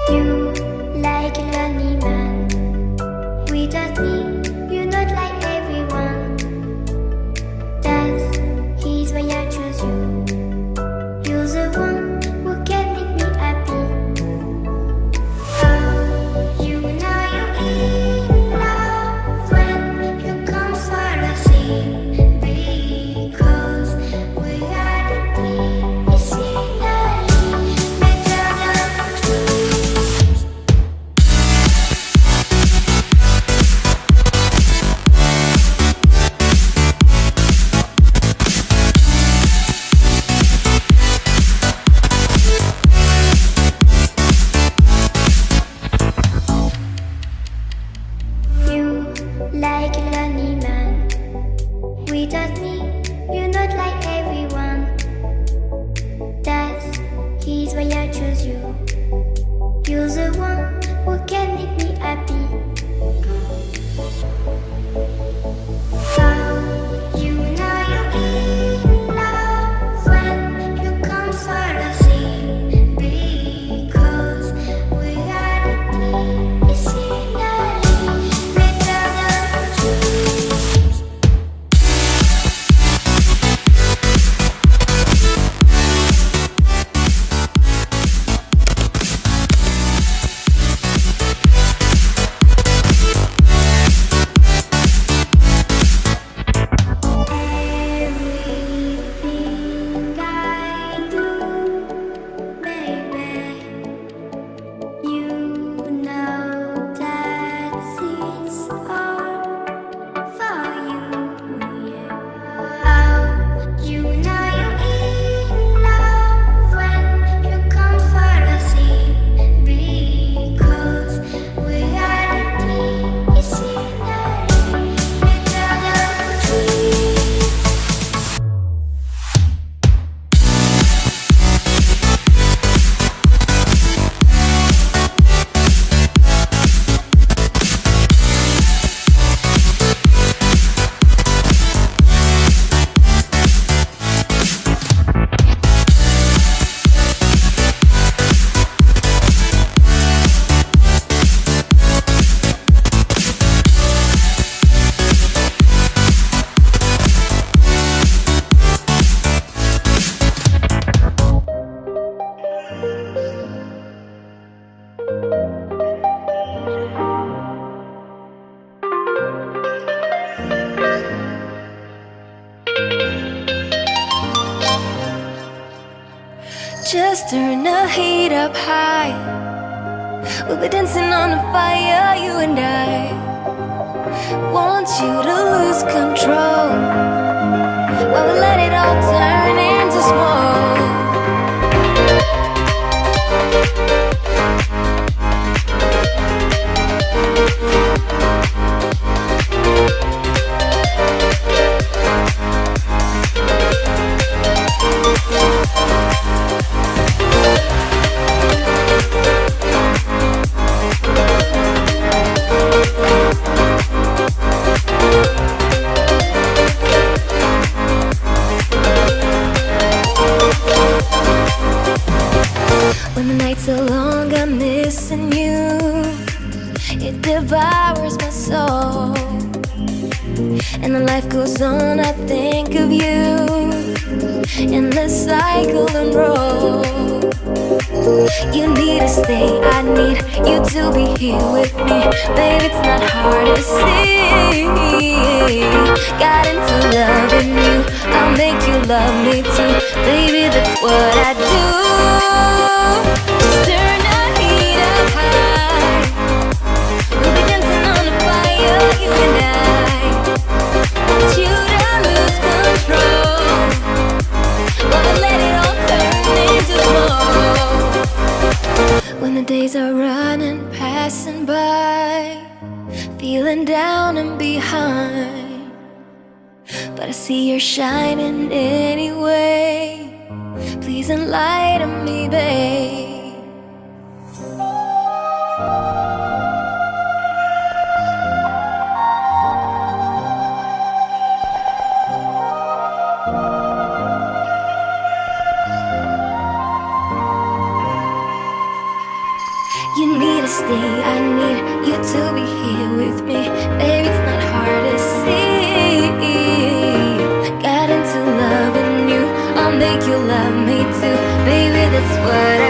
You like a lonely man. Without me, you're not like everyone. That's he's why I choose you. You're the one who can make me happy. Oh, you know you're in love when you come for the sea. Because we are the scenery better than trees. You like a lonely man. Without me, you're not like everyone. That's he's why I choose you. You're the one who can make me happy. Oh, you know you're in love when you come for the sea. Because we are the scenery better than trees. Everything I do, baby, you know that it's all for you, yeah. Oh, you know you're in love when you come for the sea. Because we are the scenery better than trees. Just turn the heat up high. We'll be dancing on the fire, you and I. Want you to lose control while we let it all turn into smoke. When the nights are long, I'm missing you. It devours my soul. And the life goes on, I think of you. In the cycle and roll. You need to stay, I need you to be here with me. Babe, it's not hard to see. Got into loving you, I'll make you love me too. Baby, that's what I do. Just turn the heat up high. We'll be dancing on the fire, you and I. Want you to lose control while we let it all turn into smoke. When the days are running, passing by, feeling down and behind, but I see you're shining anyway. Please enlighten me, babe. stay. I need you to be here with me. Baby, it's not hard to see. Got into loving you, I'll make you love me too. Baby, that's what